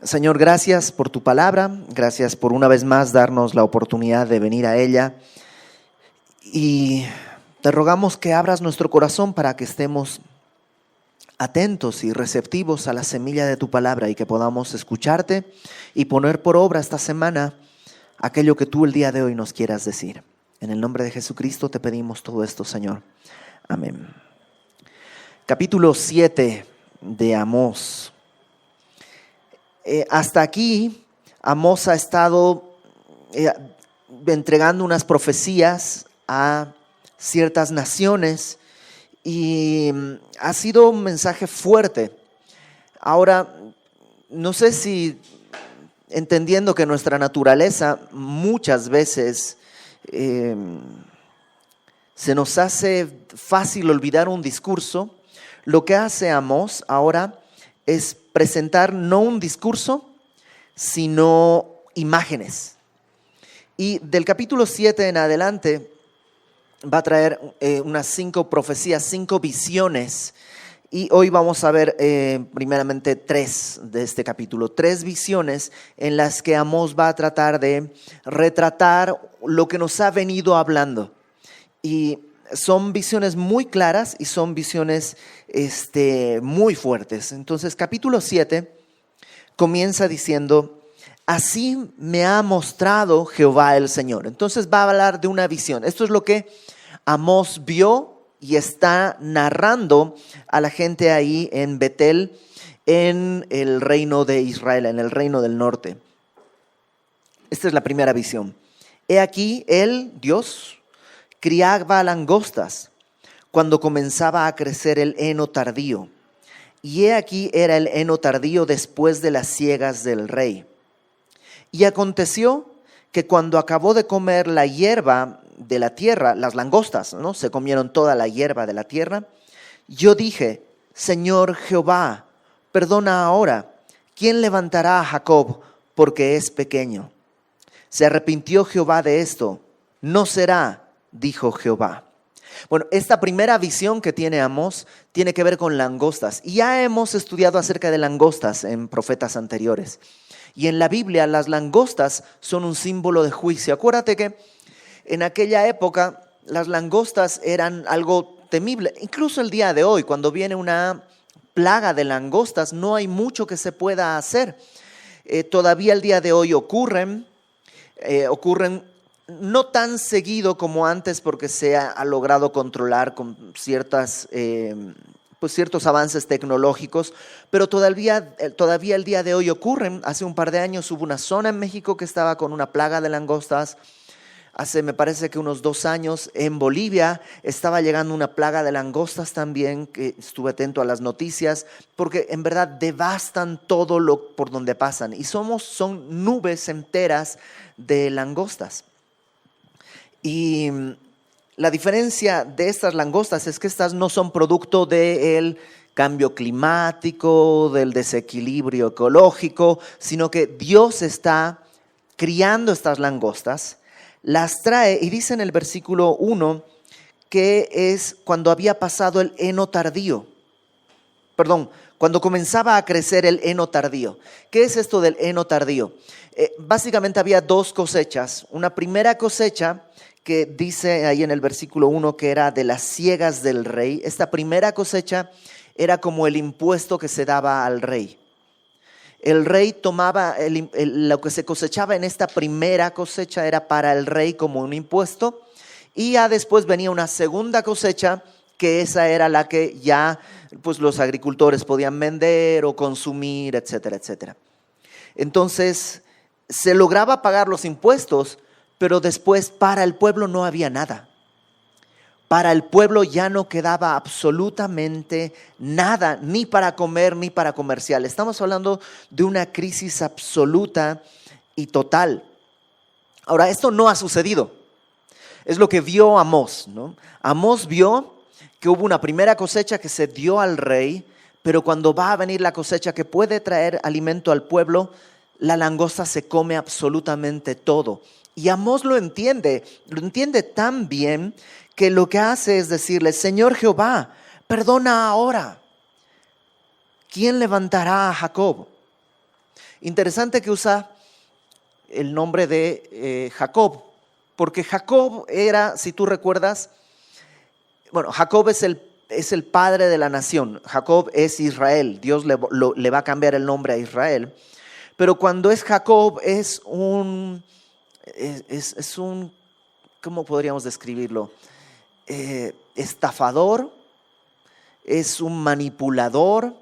Señor, gracias por tu palabra, gracias por una vez más darnos la oportunidad de venir a ella y te rogamos que abras nuestro corazón para que estemos atentos y receptivos a la semilla de tu palabra y que podamos escucharte y poner por obra esta semana aquello que tú el día de hoy nos quieras decir. En el nombre de Jesucristo te pedimos todo esto, Señor. Amén. Capítulo 7 de Amós. Hasta aquí, Amós ha estado entregando unas profecías a ciertas naciones y ha sido un mensaje fuerte. Ahora, no sé si entendiendo que nuestra naturaleza muchas veces se nos hace fácil olvidar un discurso, lo que hace Amós ahora es presentar no un discurso, sino imágenes. Y del capítulo 7 en adelante va a traer unas 5 profecías, 5 visiones. Y hoy vamos a ver primeramente 3 de este capítulo, 3 visiones en las que Amós va a tratar de retratar lo que nos ha venido hablando. Y son visiones muy claras y son visiones muy fuertes. Entonces, capítulo 7 comienza diciendo: así me ha mostrado Jehová el Señor. Entonces va a hablar de una visión. Esto es lo que Amós vio y está narrando a la gente ahí en Betel, en el reino de Israel, en el reino del norte. Esta es la primera visión. He aquí, él, Dios, criaba langostas cuando comenzaba a crecer el heno tardío. Y he aquí era el heno tardío después de las siegas del rey. Y aconteció que cuando acabó de comer la hierba de la tierra, las langostas, ¿no?, se comieron toda la hierba de la tierra, yo dije: Señor Jehová, perdona ahora, ¿quién levantará a Jacob porque es pequeño? Se arrepintió Jehová de esto, no será, dijo Jehová. Bueno, esta primera visión que tiene Amós tiene que ver con langostas. Y ya hemos estudiado acerca de langostas en profetas anteriores. Y en la Biblia las langostas son un símbolo de juicio. Acuérdate que en aquella época las langostas eran algo temible. Incluso el día de hoy, cuando viene una plaga de langostas, no hay mucho que se pueda hacer. Todavía el día de hoy ocurren no tan seguido como antes, porque se ha logrado controlar con ciertos avances tecnológicos, pero todavía el día de hoy ocurren. Hace un par de años hubo una zona en México que estaba con una plaga de langostas. Hace, me parece que unos 2 años, en Bolivia estaba llegando una plaga de langostas también, que estuve atento a las noticias, porque en verdad devastan todo lo por donde pasan. Y son nubes enteras de langostas. Y la diferencia de estas langostas es que estas no son producto del cambio climático, del desequilibrio ecológico, sino que Dios está criando estas langostas, las trae, y dice en el versículo 1 que es cuando había pasado el heno tardío. Cuando comenzaba a crecer el heno tardío. ¿Qué es esto del heno tardío? Básicamente había 2 cosechas. Una primera cosecha que dice ahí en el versículo 1 que era de las siegas del rey. Esta primera cosecha era como el impuesto que se daba al rey. El rey tomaba lo que se cosechaba en esta primera cosecha era para el rey como un impuesto, y ya después venía una segunda cosecha, que esa era la que ya pues los agricultores podían vender o consumir, etcétera, etcétera. Entonces se lograba pagar los impuestos, pero después para el pueblo no había nada. Para el pueblo ya no quedaba absolutamente nada, ni para comer ni para comerciar. Estamos hablando de una crisis absoluta y total. Ahora, esto no ha sucedido. Es lo que vio Amós, ¿no? Amós vio que hubo una primera cosecha que se dio al rey, pero cuando va a venir la cosecha que puede traer alimento al pueblo, la langosta se come absolutamente todo. Y Amós lo entiende tan bien que lo que hace es decirle: Señor Jehová, perdona ahora. ¿Quién levantará a Jacob? Interesante que usa el nombre de Jacob, porque Jacob era, si tú recuerdas, bueno, Jacob es el padre de la nación, Jacob es Israel, Dios le va a cambiar el nombre a Israel, pero cuando es Jacob es un, ¿cómo podríamos describirlo? Estafador, es un manipulador,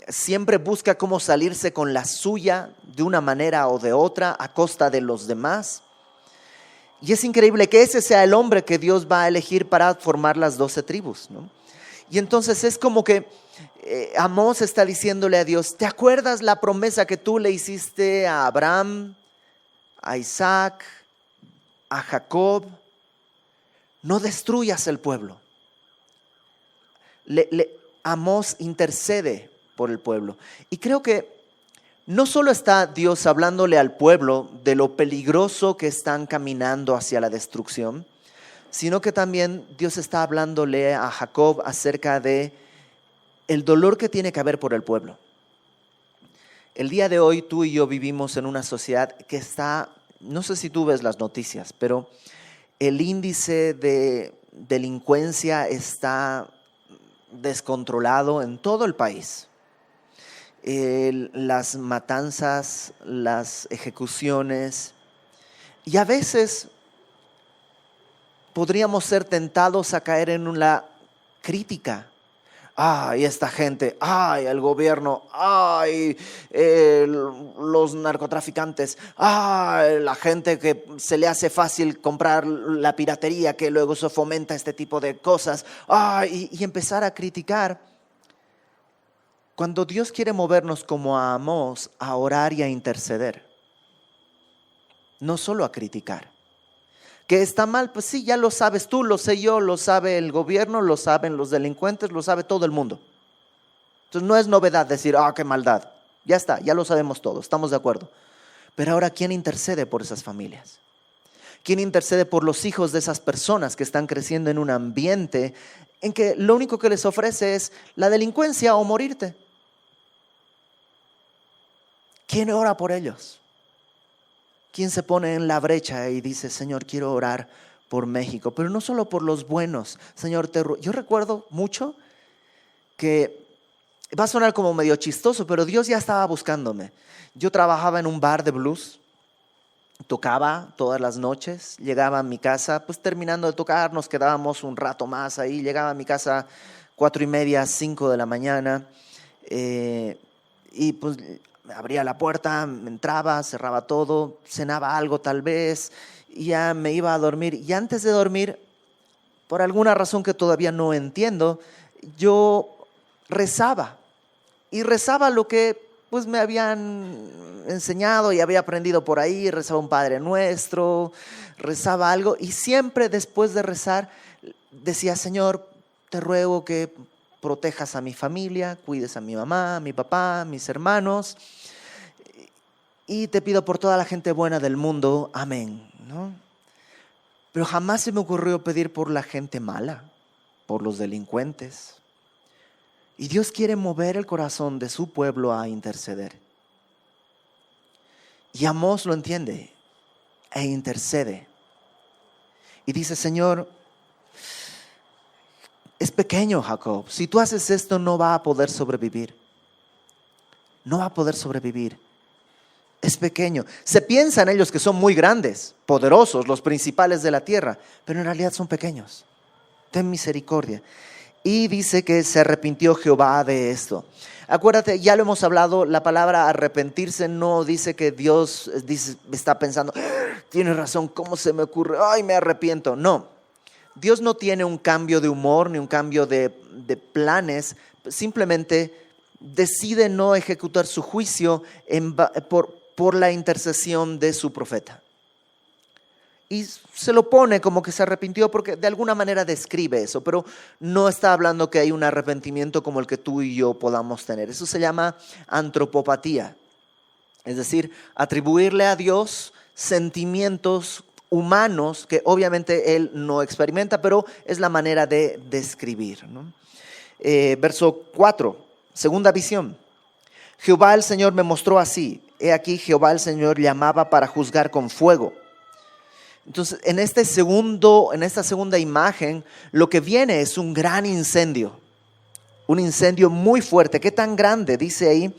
siempre busca cómo salirse con la suya de una manera o de otra a costa de los demás. Y es increíble que ese sea el hombre que Dios va a elegir para formar las 12 tribus, ¿no? Y entonces es como que Amós está diciéndole a Dios, ¿te acuerdas la promesa que tú le hiciste a Abraham, a Isaac, a Jacob? No destruyas el pueblo. Amós intercede por el pueblo. Y creo que no solo está Dios hablándole al pueblo de lo peligroso que están caminando hacia la destrucción, sino que también Dios está hablándole a Jacob acerca de el dolor que tiene que haber por el pueblo. El día de hoy tú y yo vivimos en una sociedad que está, no sé si tú ves las noticias, pero el índice de delincuencia está descontrolado en todo el país. Las matanzas, las ejecuciones, y a veces podríamos ser tentados a caer en una crítica. Ay, esta gente, ay, el gobierno, ay, los narcotraficantes, ay, la gente que se le hace fácil comprar la piratería, que luego se fomenta este tipo de cosas, ay, y empezar a criticar. Cuando Dios quiere movernos como a Amós, a orar y a interceder, no solo a criticar. Que está mal, pues sí, ya lo sabes tú, lo sé yo, lo sabe el gobierno, lo saben los delincuentes, lo sabe todo el mundo. Entonces no es novedad decir, qué maldad. Ya está, ya lo sabemos todos, estamos de acuerdo. Pero ahora, ¿quién intercede por esas familias? ¿Quién intercede por los hijos de esas personas que están creciendo en un ambiente en que lo único que les ofrece es la delincuencia o morirte? ¿Quién ora por ellos? ¿Quién se pone en la brecha y dice, Señor, quiero orar por México? Pero no solo por los buenos, Señor, yo recuerdo mucho que, va a sonar como medio chistoso, pero Dios ya estaba buscándome. Yo trabajaba en un bar de blues, tocaba todas las noches, llegaba a mi casa, pues terminando de tocar, nos quedábamos un rato más ahí, llegaba a mi casa 4:30, 5 de la mañana, y pues abría la puerta, entraba, cerraba todo, cenaba algo tal vez, y ya me iba a dormir. Y antes de dormir, por alguna razón que todavía no entiendo, yo rezaba. Y rezaba lo que pues me habían enseñado y había aprendido por ahí. Rezaba un Padre Nuestro, rezaba algo. Y siempre después de rezar decía, Señor, te ruego que protejas a mi familia, cuides a mi mamá, a mi papá, a mis hermanos, y te pido por toda la gente buena del mundo, amén, ¿no? Pero jamás se me ocurrió pedir por la gente mala, por los delincuentes. Y Dios quiere mover el corazón de su pueblo a interceder. Y Amós lo entiende e intercede. Y dice, Señor, es pequeño Jacob, si tú haces esto no va a poder sobrevivir. No va a poder sobrevivir. Es pequeño. Se piensa en ellos que son muy grandes, poderosos, los principales de la tierra, pero en realidad son pequeños. Ten misericordia. Y dice que se arrepintió Jehová de esto. Acuérdate, ya lo hemos hablado, la palabra arrepentirse no dice que Dios está pensando, tienes razón, ¿cómo se me ocurre? Ay, me arrepiento. No, Dios no tiene un cambio de humor ni un cambio de planes, simplemente decide no ejecutar su juicio por la intercesión de su profeta. Y se lo pone como que se arrepintió porque de alguna manera describe eso, pero no está hablando que hay un arrepentimiento como el que tú y yo podamos tener. Eso se llama antropopatía, es decir, atribuirle a Dios sentimientos humanos que obviamente Él no experimenta, pero es la manera de describir, ¿no? Verso 4. Segunda visión. Jehová el Señor me mostró así. He aquí Jehová el Señor llamaba para juzgar con fuego. Entonces, en esta segunda imagen, lo que viene es un gran incendio. Un incendio muy fuerte. ¿Qué tan grande? Dice ahí,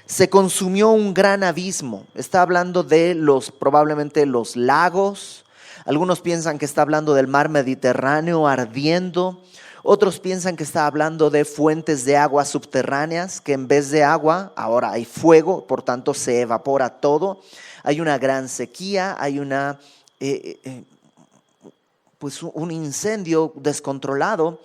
se consumió un gran abismo. Está hablando de probablemente los lagos. Algunos piensan que está hablando del mar Mediterráneo ardiendo. Otros piensan que está hablando de fuentes de agua subterráneas, que en vez de agua ahora hay fuego, por tanto se evapora todo. Hay una gran sequía, hay pues un incendio descontrolado.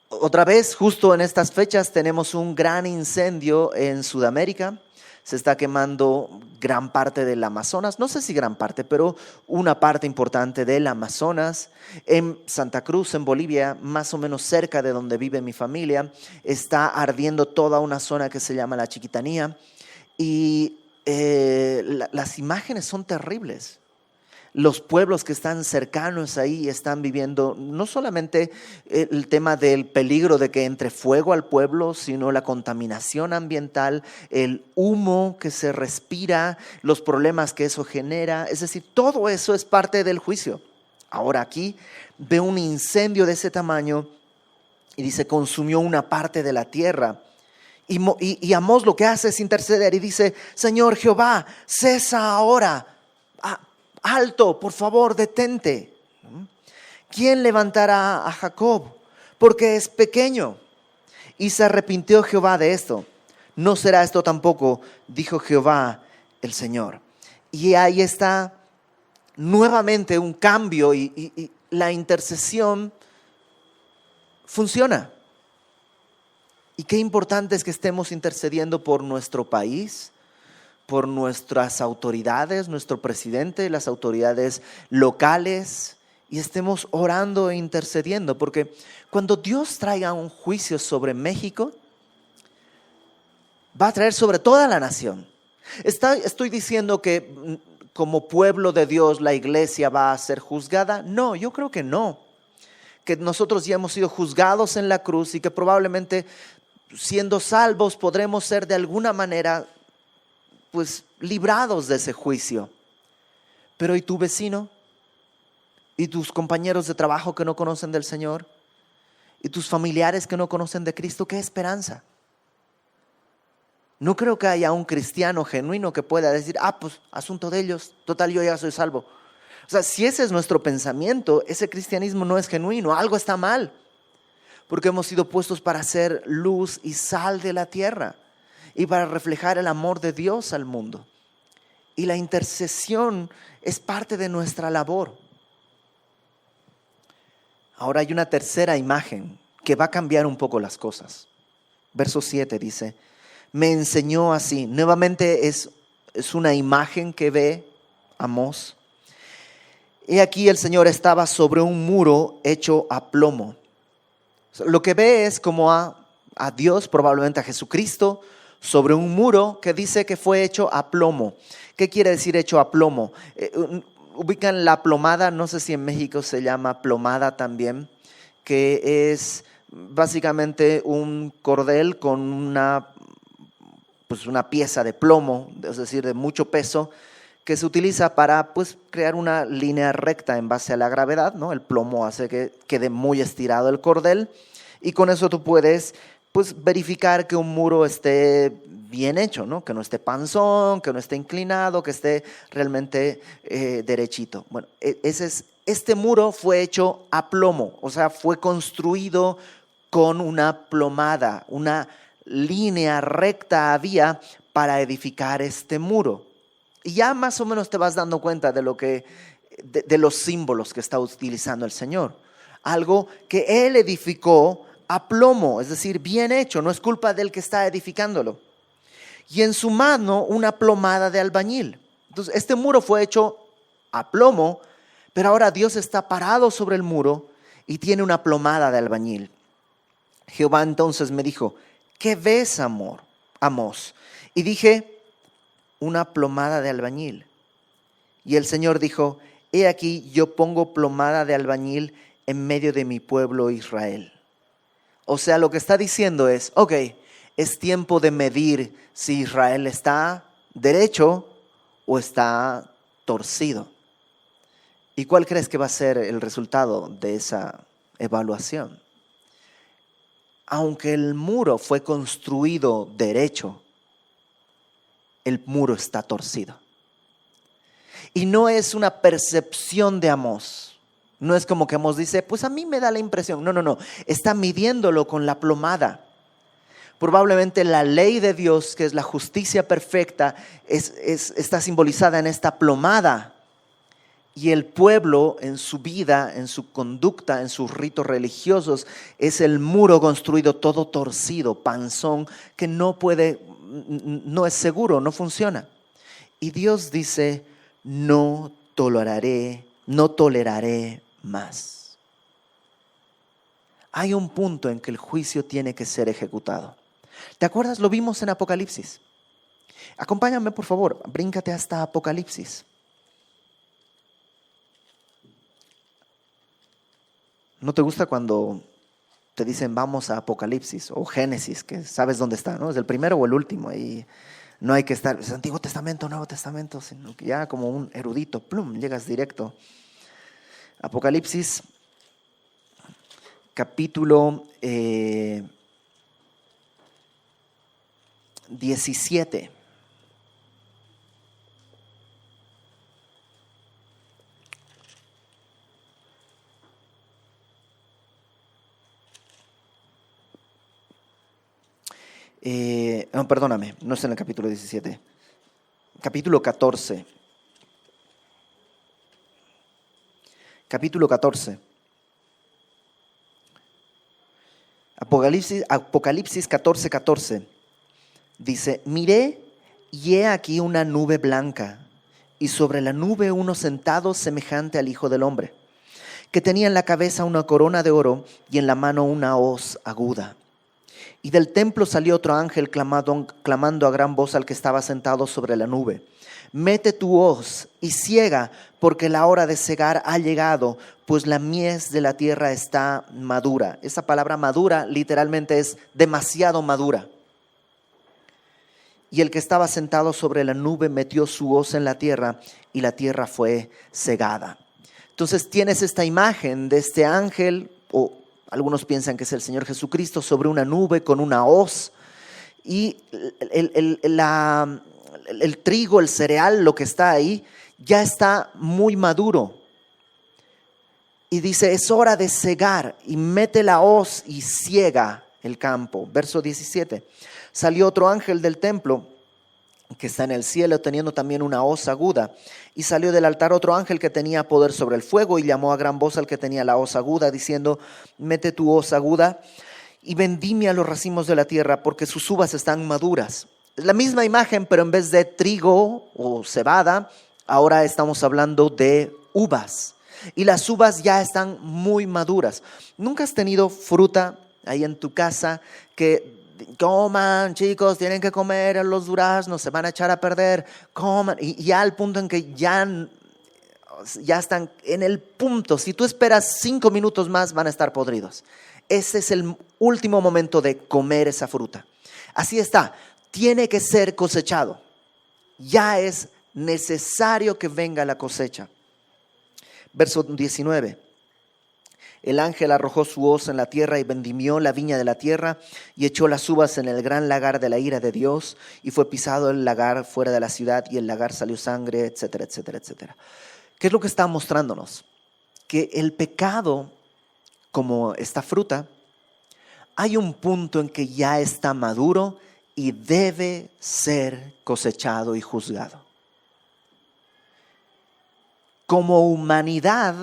Otra vez, justo en estas fechas, tenemos un gran incendio en Sudamérica. Se está quemando gran parte del Amazonas, no sé si gran parte, pero una parte importante del Amazonas. En Santa Cruz, en Bolivia, más o menos cerca de donde vive mi familia, está ardiendo toda una zona que se llama la Chiquitanía. Y las imágenes son terribles. Los pueblos que están cercanos ahí están viviendo no solamente el tema del peligro de que entre fuego al pueblo, sino la contaminación ambiental, el humo que se respira, los problemas que eso genera. Es decir, todo eso es parte del juicio. Ahora aquí ve un incendio de ese tamaño y dice, consumió una parte de la tierra. Y Amós lo que hace es interceder y dice, Señor Jehová, cesa ahora. Alto, por favor, detente. ¿Quién levantará a Jacob? Porque es pequeño. Y se arrepintió Jehová de esto. No será esto tampoco, dijo Jehová el Señor. Y ahí está nuevamente un cambio y la intercesión funciona. Y qué importante es que estemos intercediendo por nuestro país, por nuestras autoridades, nuestro presidente, las autoridades locales, y estemos orando e intercediendo, porque cuando Dios traiga un juicio sobre México, va a traer sobre toda la nación. ¿Estoy diciendo que como pueblo de Dios la iglesia va a ser juzgada? No, yo creo que no. Que nosotros ya hemos sido juzgados en la cruz y que probablemente siendo salvos podremos ser de alguna manera pues librados de ese juicio. Pero ¿y tu vecino? ¿Y tus compañeros de trabajo que no conocen del Señor? ¿Y tus familiares que no conocen de Cristo? ¿Qué esperanza? No creo que haya un cristiano genuino que pueda decir, pues asunto de ellos, total yo ya soy salvo. O sea, si ese es nuestro pensamiento, ese cristianismo no es genuino, algo está mal. Porque hemos sido puestos para ser luz y sal de la tierra y para reflejar el amor de Dios al mundo. Y la intercesión es parte de nuestra labor. Ahora hay una tercera imagen que va a cambiar un poco las cosas. Verso 7 dice, me enseñó así. Nuevamente es una imagen que ve Amós. He aquí el Señor estaba sobre un muro hecho a plomo. Lo que ve es como a Dios, probablemente a Jesucristo, sobre un muro que dice que fue hecho a plomo. ¿Qué quiere decir hecho a plomo? Ubican la plomada, no sé si en México se llama plomada también, que es básicamente un cordel con una pieza de plomo, es decir, de mucho peso, que se utiliza para crear una línea recta en base a la gravedad, ¿no? El plomo hace que quede muy estirado el cordel y con eso tú puedes verificar que un muro esté bien hecho, ¿no? Que no esté panzón, que no esté inclinado, que esté realmente derechito. Bueno, este muro fue hecho a plomo, o sea, fue construido con una plomada, una línea recta había para edificar este muro. Y ya más o menos te vas dando cuenta de los símbolos que está utilizando el Señor. Algo que Él edificó a plomo, es decir, bien hecho, no es culpa del que está edificándolo. Y en su mano una plomada de albañil. Entonces este muro fue hecho a plomo, pero ahora Dios está parado sobre el muro y tiene una plomada de albañil. Jehová entonces me dijo, ¿qué ves, Amós? Y dije, una plomada de albañil. Y el Señor dijo, he aquí yo pongo plomada de albañil en medio de mi pueblo Israel. O sea, lo que está diciendo es, es tiempo de medir si Israel está derecho o está torcido. ¿Y cuál crees que va a ser el resultado de esa evaluación? Aunque el muro fue construido derecho, el muro está torcido. Y no es una percepción de Amós. No es como que Amós dice, pues a mí me da la impresión. No. Está midiéndolo con la plomada. Probablemente la ley de Dios, que es la justicia perfecta, está simbolizada en esta plomada. Y el pueblo en su vida, en su conducta, en sus ritos religiosos, es el muro construido todo torcido, panzón, que no es seguro, no funciona. Y Dios dice, no toleraré más. Hay un punto en que el juicio tiene que ser ejecutado. ¿Te acuerdas? Lo vimos en Apocalipsis. Acompáñame, por favor, bríncate hasta Apocalipsis. ¿No te gusta cuando te dicen vamos a Apocalipsis o Génesis, que sabes dónde está, ¿no? Es el primero o el último y no hay que estar, es Antiguo Testamento, Nuevo Testamento, sino que ya como un erudito, plum, llegas directo. Apocalipsis, capítulo 17. No, perdóname, no es en el capítulo 17. Capítulo 14. Capítulo 14. Apocalipsis 14. Dice, miré y he aquí una nube blanca, y sobre la nube uno sentado semejante al Hijo del Hombre, que tenía en la cabeza una corona de oro y en la mano una hoz aguda. Y del templo salió otro ángel clamando a gran voz al que estaba sentado sobre la nube. Mete tu hoz y ciega, porque la hora de cegar ha llegado, pues la mies de la tierra está madura. Esa palabra madura literalmente es demasiado madura. Y el que estaba sentado sobre la nube metió su hoz en la tierra y la tierra fue cegada. Entonces tienes esta imagen de este ángel, o algunos piensan que es el Señor Jesucristo, sobre una nube con una hoz. Y el trigo, el cereal, lo que está ahí, ya está muy maduro. Y dice, es hora de cegar, y mete la hoz y ciega el campo. Verso 17. Salió otro ángel del templo, que está en el cielo, teniendo también una hoz aguda. Y salió del altar otro ángel que tenía poder sobre el fuego, y llamó a gran voz al que tenía la hoz aguda, diciendo, mete tu hoz aguda y vendimia los racimos de la tierra, porque sus uvas están maduras. Es la misma imagen, pero en vez de trigo o cebada, ahora estamos hablando de uvas. Y las uvas ya están muy maduras. ¿Nunca has tenido fruta ahí en tu casa que coman, chicos, tienen que comer los duraznos, se van a echar a perder, coman? Y ya al punto en que ya están en el punto, si tú esperas 5 minutos más van a estar podridos. Ese es el último momento de comer esa fruta. Así está, tiene que ser cosechado. Ya es necesario que venga la cosecha. Verso 19. El ángel arrojó su hoz en la tierra y vendimió la viña de la tierra y echó las uvas en el gran lagar de la ira de Dios, y fue pisado el lagar fuera de la ciudad y el lagar salió sangre, etcétera, etcétera, etcétera. ¿Qué es lo que está mostrándonos? Que el pecado, como esta fruta, hay un punto en que ya está maduro y debe ser cosechado y juzgado. Como humanidad,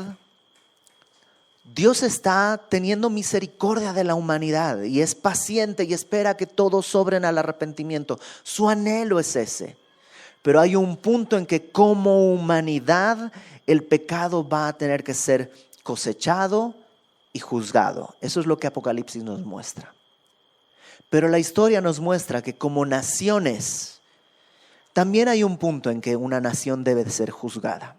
Dios está teniendo misericordia de la humanidad y es paciente y espera que todos obren al arrepentimiento. Su anhelo es ese. Pero hay un punto en que como humanidad el pecado va a tener que ser cosechado y juzgado. Eso es lo que Apocalipsis nos muestra. Pero la historia nos muestra que como naciones también hay un punto en que una nación debe de ser juzgada.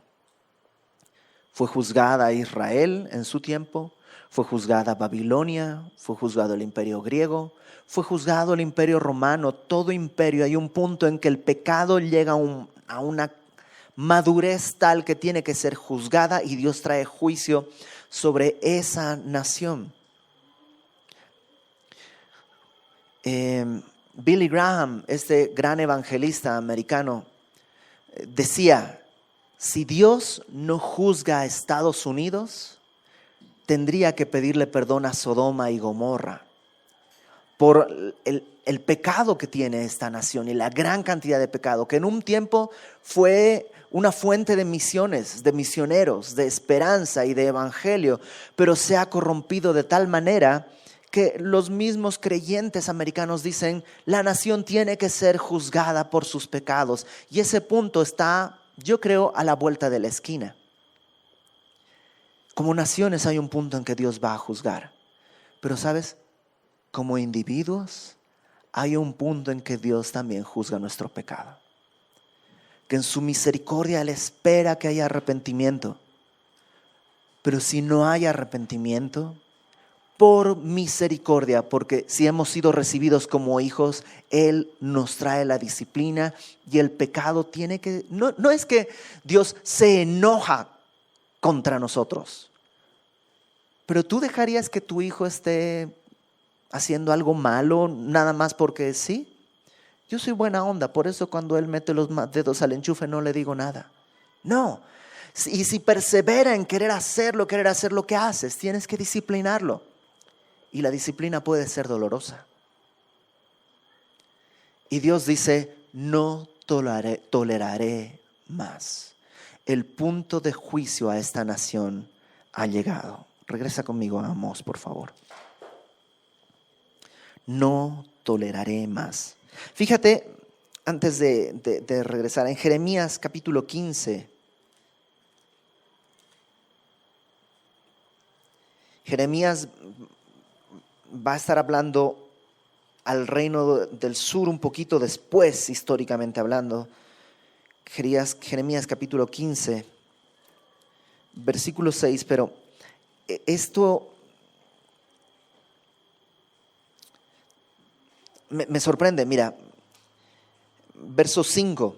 Fue juzgada Israel en su tiempo, Fue juzgada Babilonia, fue juzgado el imperio griego, fue juzgado el imperio romano, todo imperio. Hay un punto en que el pecado llega a una madurez tal que tiene que ser juzgada y Dios trae juicio sobre esa nación. Billy Graham, este gran evangelista americano, decía: si Dios no juzga a Estados Unidos, tendría que pedirle perdón a Sodoma y Gomorra por el pecado que tiene esta nación y la gran cantidad de pecado, que en un tiempo fue una fuente de misiones, de misioneros, de esperanza y de evangelio, pero se ha corrompido de tal manera que los mismos creyentes americanos dicen: la nación tiene que ser juzgada por sus pecados. Y ese punto está, yo creo, a la vuelta de la esquina. Como naciones hay un punto en que Dios va a juzgar. Pero ¿sabes? Como individuos hay un punto en que Dios también juzga nuestro pecado. Que en su misericordia Él espera que haya arrepentimiento. Pero si no hay arrepentimiento, por misericordia, porque si hemos sido recibidos como hijos, Él nos trae la disciplina y el pecado tiene que... No es que Dios se enoja contra nosotros, pero tú dejarías que tu hijo esté haciendo algo malo nada más porque sí. Yo soy buena onda, por eso cuando él mete los dedos al enchufe no le digo nada. No, y si persevera en querer hacer lo que haces, tienes que disciplinarlo. Y la disciplina puede ser dolorosa. Y Dios dice: no toleraré más. El punto de juicio a esta nación ha llegado. Regresa conmigo a Amós, por favor. No toleraré más. Fíjate, antes de regresar, en Jeremías capítulo 15. Jeremías va a estar hablando al reino del sur un poquito después, históricamente hablando. Jeremías capítulo 15, versículo 6, pero esto me sorprende. Mira, verso 5,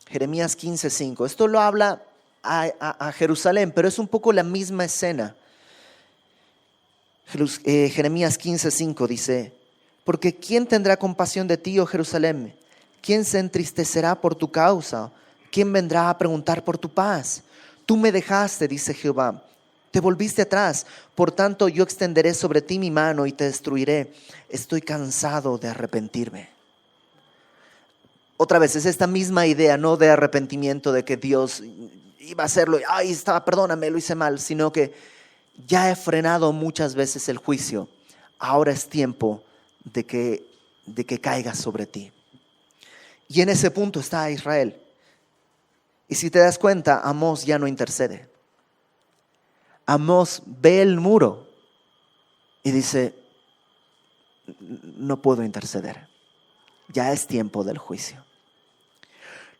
Jeremías 15, 5. Esto lo habla a Jerusalén, pero es un poco la misma escena. Jeremías 15:5 dice: porque ¿quién tendrá compasión de ti, oh Jerusalén? ¿Quién se entristecerá por tu causa? ¿Quién vendrá a preguntar por tu paz? Tú me dejaste, dice Jehová, te volviste atrás, por tanto yo extenderé sobre ti mi mano y te destruiré. Estoy cansado de arrepentirme. Otra vez es esta misma idea, no de arrepentimiento de que Dios iba a hacerlo, perdóname, lo hice mal, sino que ya he frenado muchas veces el juicio. Ahora es tiempo de que caiga sobre ti. Y en ese punto está Israel. Y si te das cuenta, Amós ya no intercede. Amós ve el muro y dice: no puedo interceder. Ya es tiempo del juicio.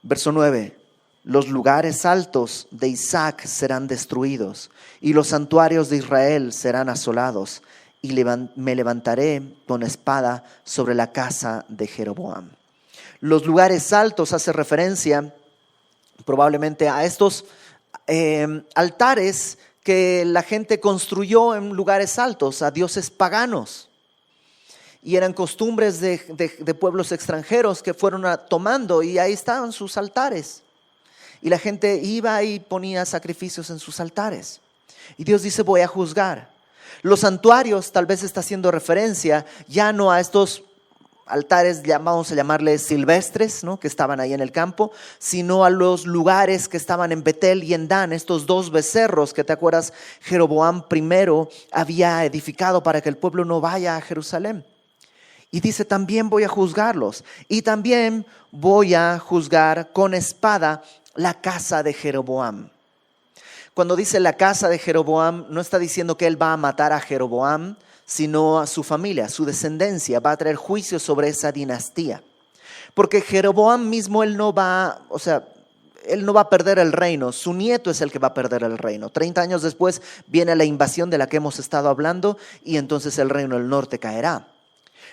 Verso 9. Los lugares altos de Isaac serán destruidos y los santuarios de Israel serán asolados, y me levantaré con espada sobre la casa de Jeroboam. Los lugares altos hace referencia probablemente a estos altares que la gente construyó en lugares altos, a dioses paganos. Y eran costumbres de pueblos extranjeros que fueron tomando, y ahí estaban sus altares. Y la gente iba y ponía sacrificios en sus altares. Y Dios dice: voy a juzgar. Los santuarios tal vez está haciendo referencia ya no a estos altares, vamos a llamarles silvestres, ¿no?, que estaban ahí en el campo, sino a los lugares que estaban en Betel y en Dan, estos dos becerros que, te acuerdas, Jeroboam primero había edificado para que el pueblo no vaya a Jerusalén. Y dice: también voy a juzgarlos, y también voy a juzgar con espada la casa de Jeroboam. Cuando dice la casa de Jeroboam, no está diciendo que él va a matar a Jeroboam, sino a su familia, a su descendencia. Va a traer juicio sobre esa dinastía. Porque Jeroboam mismo, él no va, él no va a perder el reino, su nieto es el que va a perder el reino. 30 años después viene la invasión de la que hemos estado hablando y entonces el reino del norte caerá.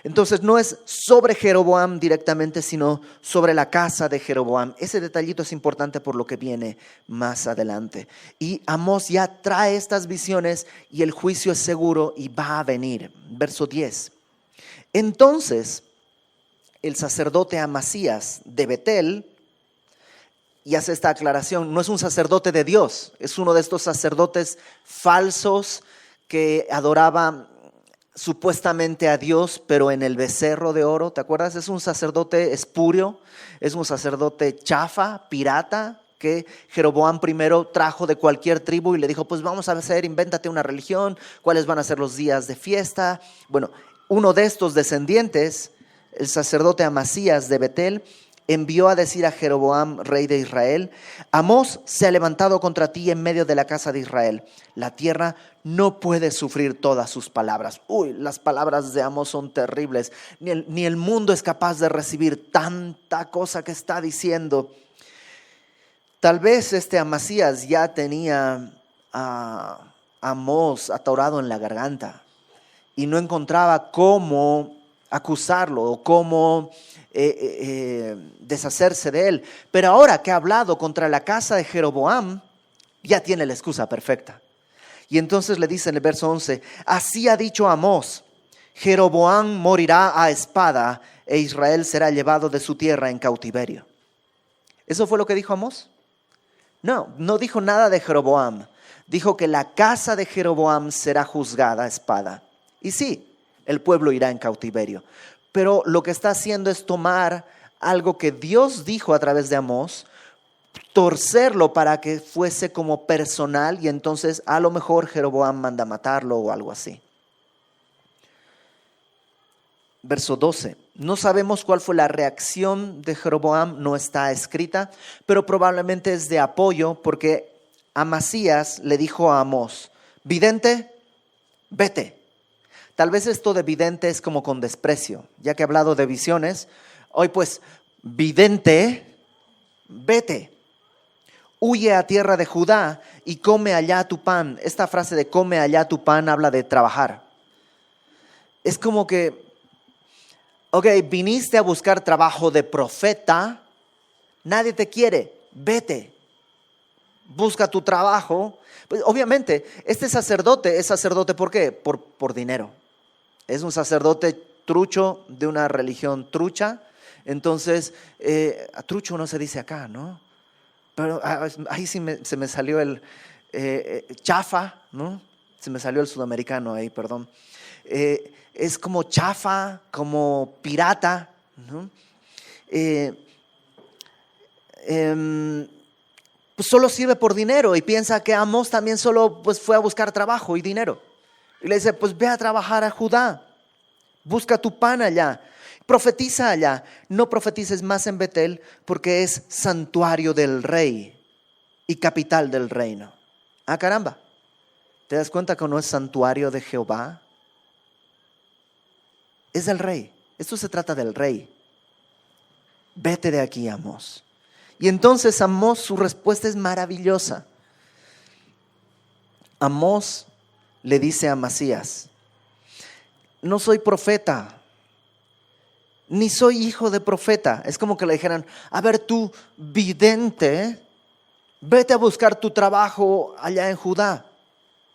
Entonces no es sobre Jeroboam directamente, sino sobre la casa de Jeroboam. Ese detallito es importante por lo que viene más adelante. Y Amós ya trae estas visiones y el juicio es seguro y va a venir. Verso 10. Entonces el sacerdote Amasías de Betel, y hace esta aclaración, no es un sacerdote de Dios, es uno de estos sacerdotes falsos que adoraban supuestamente a Dios, pero en el becerro de oro, ¿te acuerdas? Es un sacerdote espurio, es un sacerdote chafa, pirata, que Jeroboam primero trajo de cualquier tribu y le dijo, pues vamos a hacer, invéntate una religión, cuáles van a ser los días de fiesta. Bueno, uno de estos descendientes, el sacerdote Amasías de Betel, envió a decir a Jeroboam, rey de Israel, Amós se ha levantado contra ti en medio de la casa de Israel. La tierra no puede sufrir todas sus palabras. Las palabras de Amós son terribles. Ni el mundo es capaz de recibir tanta cosa que está diciendo. Tal vez este Amasías ya tenía a Amós atorado en la garganta y no encontraba cómo acusarlo o cómo deshacerse de él. Pero ahora que ha hablado contra la casa de Jeroboam, ya tiene la excusa perfecta. Y entonces le dice en el verso 11, así ha dicho Amós, Jeroboam morirá a espada e Israel será llevado de su tierra en cautiverio. ¿Eso fue lo que dijo Amós? No dijo nada de Jeroboam. Dijo que la casa de Jeroboam será juzgada a espada. Y sí, el pueblo irá en cautiverio. Pero lo que está haciendo es tomar algo que Dios dijo a través de Amós, torcerlo para que fuese como personal y entonces a lo mejor Jeroboam manda matarlo o algo así. Verso 12. No sabemos cuál fue la reacción de Jeroboam, no está escrita, pero probablemente es de apoyo porque Amasías le dijo a Amós, vidente, vete. Tal vez esto de vidente es como con desprecio, ya que he hablado de visiones. Hoy pues, vidente, vete, huye a tierra de Judá y come allá tu pan. Esta frase de come allá tu pan habla de trabajar. Es como que, viniste a buscar trabajo de profeta, nadie te quiere, vete, busca tu trabajo. Pues obviamente, este sacerdote es sacerdote ¿por qué? Por dinero. Es un sacerdote trucho de una religión trucha. Entonces, trucho no se dice acá, ¿no? Pero ahí sí se me salió el chafa, ¿no? Se me salió el sudamericano ahí, perdón. Es como chafa, como pirata, ¿no? Pues solo sirve por dinero y piensa que Amós también solo pues, fue a buscar trabajo y dinero. Y le dice, pues ve a trabajar a Judá, busca tu pan allá, profetiza allá. No profetices más en Betel porque es santuario del rey y capital del reino. Ah, caramba, ¿te das cuenta que no es santuario de Jehová? Es del rey, esto se trata del rey. Vete de aquí, Amós. Y entonces Amós, su respuesta es maravillosa. Amós le dice a Amasías, no soy profeta, ni soy hijo de profeta. Es como que le dijeran, a ver tú, vidente, vete a buscar tu trabajo allá en Judá.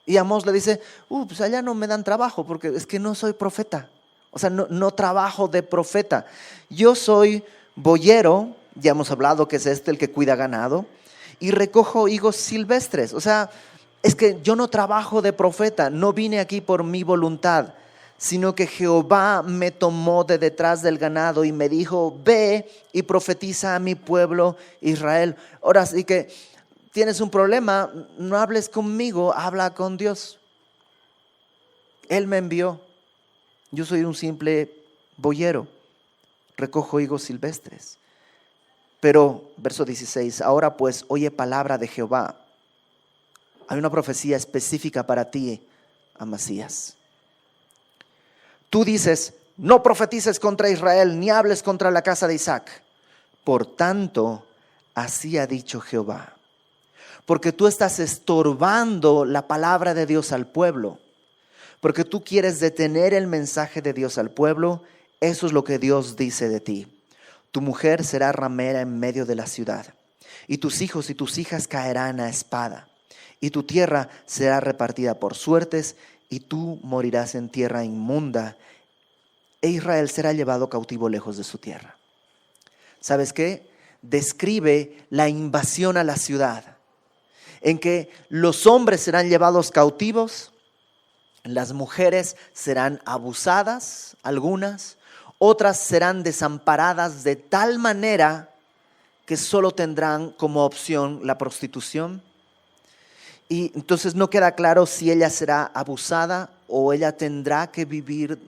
Y Amós le dice, pues allá no me dan trabajo porque es que no soy profeta. O sea, no trabajo de profeta. Yo soy boyero, ya hemos hablado que es el que cuida ganado, y recojo higos silvestres. O sea, es que yo no trabajo de profeta, no vine aquí por mi voluntad, sino que Jehová me tomó de detrás del ganado y me dijo, ve y profetiza a mi pueblo Israel. Ahora sí que tienes un problema, no hables conmigo, habla con Dios. Él me envió, yo soy un simple boyero, recojo higos silvestres. Pero, verso 16, ahora pues oye palabra de Jehová. Hay una profecía específica para ti, Amasías. Tú dices, no profetices contra Israel, ni hables contra la casa de Isaac. Por tanto, así ha dicho Jehová. Porque tú estás estorbando la palabra de Dios al pueblo. Porque tú quieres detener el mensaje de Dios al pueblo. Eso es lo que Dios dice de ti. Tu mujer será ramera en medio de la ciudad, y tus hijos y tus hijas caerán a espada, y tu tierra será repartida por suertes, y tú morirás en tierra inmunda, e Israel será llevado cautivo lejos de su tierra. ¿Sabes qué? Describe la invasión a la ciudad, en que los hombres serán llevados cautivos, las mujeres serán abusadas, algunas, otras serán desamparadas de tal manera que solo tendrán como opción la prostitución. Y entonces no queda claro si ella será abusada o ella tendrá que vivir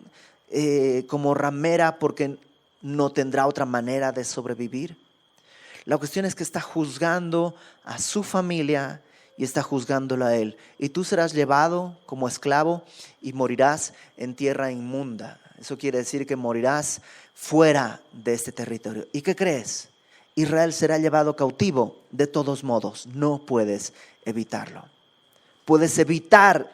como ramera porque no tendrá otra manera de sobrevivir. La cuestión es que está juzgando a su familia y está juzgándolo a él. Y tú serás llevado como esclavo y morirás en tierra inmunda. Eso quiere decir que morirás fuera de este territorio. ¿Y qué crees? Israel será llevado cautivo de todos modos. No puedes evitarlo. Puedes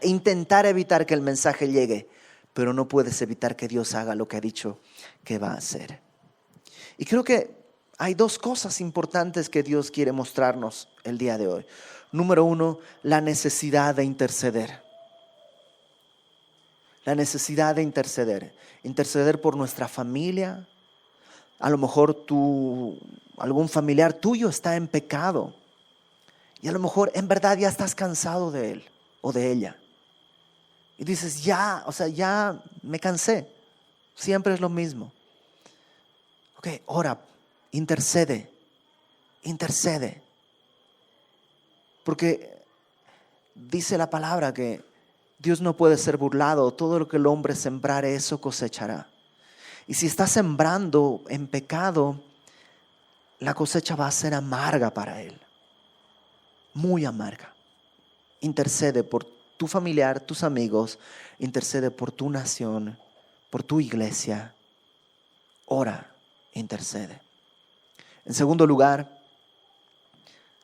intentar evitar que el mensaje llegue, pero no puedes evitar que Dios haga lo que ha dicho que va a hacer. Y creo que hay dos cosas importantes que Dios quiere mostrarnos el día de hoy. Número uno, la necesidad de interceder. La necesidad de interceder. Interceder por nuestra familia. A lo mejor algún familiar tuyo está en pecado. Y a lo mejor en verdad ya estás cansado de él o de ella. Y dices, ya me cansé. Siempre es lo mismo. Ok, ora, intercede. Porque dice la palabra que Dios no puede ser burlado. Todo lo que el hombre sembrare, eso cosechará. Y si estás sembrando en pecado, la cosecha va a ser amarga para él. Muy amarga. Intercede por tu familiar, tus amigos. Intercede por tu nación, por tu iglesia. Ora, intercede. En segundo lugar,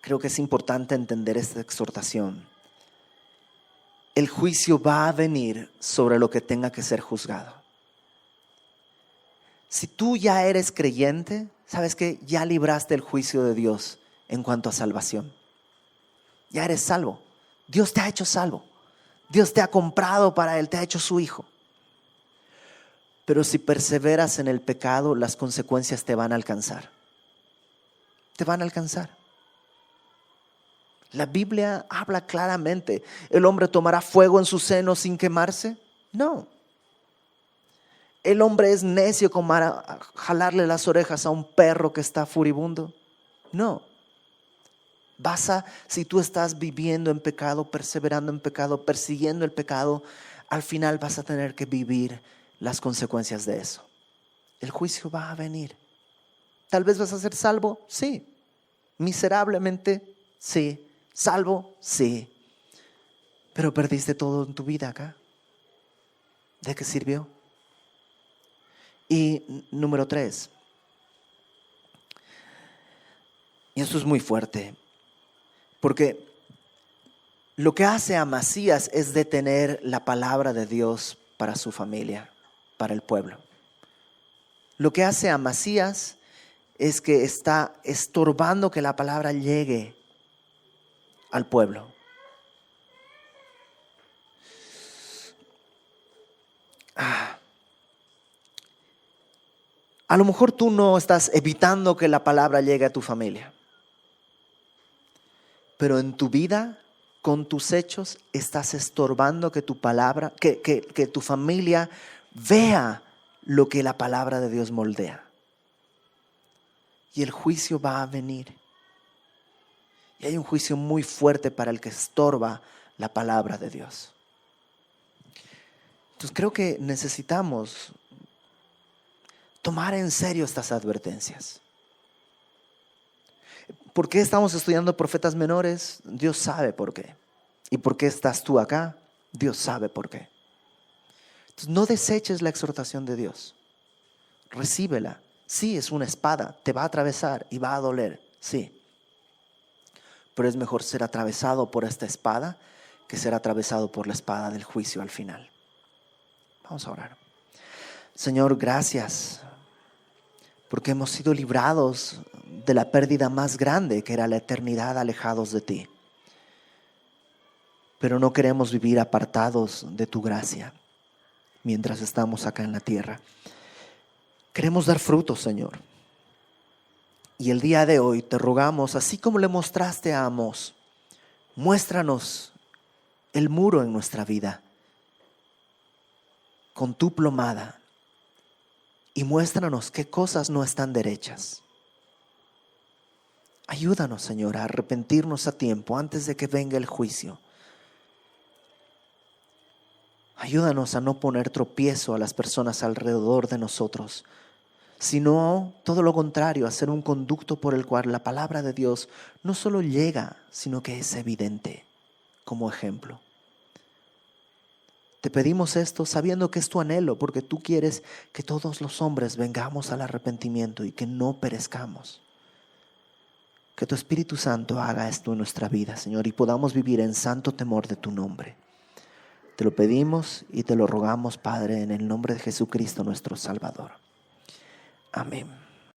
creo que es importante entender esta exhortación. El juicio va a venir sobre lo que tenga que ser juzgado. Si tú ya eres creyente, sabes que ya libraste el juicio de Dios en cuanto a salvación. Ya eres salvo. Dios te ha hecho salvo. Dios te ha comprado para Él, te ha hecho su hijo. Pero si perseveras en el pecado, las consecuencias te van a alcanzar. Te van a alcanzar. La Biblia habla claramente. ¿El hombre tomará fuego en su seno sin quemarse? No. ¿El hombre es necio como para jalarle las orejas a un perro que está furibundo? No. Si tú estás viviendo en pecado, perseverando en pecado, persiguiendo el pecado, al final vas a tener que vivir las consecuencias de eso. El juicio va a venir. Tal vez vas a ser salvo, sí. Miserablemente, sí. Salvo, sí. Pero perdiste todo en tu vida acá. ¿De qué sirvió? Y número 3. Y esto es muy fuerte. Porque lo que hace Amasías es detener la palabra de Dios para su familia, para el pueblo. Lo que hace Amasías es que está estorbando que la palabra llegue al pueblo. A lo mejor tú no estás evitando que la palabra llegue a tu familia. Pero en tu vida, con tus hechos, estás estorbando que tu palabra, que tu familia vea lo que la palabra de Dios moldea. Y el juicio va a venir. Y hay un juicio muy fuerte para el que estorba la palabra de Dios. Entonces creo que necesitamos tomar en serio estas advertencias. ¿Por qué estamos estudiando profetas menores? Dios sabe por qué. ¿Y por qué estás tú acá? Dios sabe por qué. Entonces, no deseches la exhortación de Dios. Recíbela. Sí, es una espada, te va a atravesar y va a doler, sí. pero es mejor ser atravesado por esta espada que ser atravesado por la espada del juicio al final. Vamos a orar. Señor, gracias porque hemos sido librados de la pérdida más grande, que era la eternidad alejados de ti. Pero no queremos vivir apartados de tu gracia mientras estamos acá en la tierra. Queremos dar frutos, Señor. Y el día de hoy te rogamos, así como le mostraste a Amós, muéstranos el muro en nuestra vida con tu plomada y muéstranos qué cosas no están derechas. Ayúdanos, Señor, a arrepentirnos a tiempo antes de que venga el juicio. Ayúdanos a no poner tropiezo a las personas alrededor de nosotros, sino todo lo contrario, a ser un conducto por el cual la palabra de Dios no solo llega, sino que es evidente como ejemplo. Te pedimos esto sabiendo que es tu anhelo, porque tú quieres que todos los hombres vengamos al arrepentimiento y que no perezcamos. Que tu Espíritu Santo haga esto en nuestra vida, Señor, y podamos vivir en santo temor de tu nombre. Te lo pedimos y te lo rogamos, Padre, en el nombre de Jesucristo nuestro Salvador. Amén.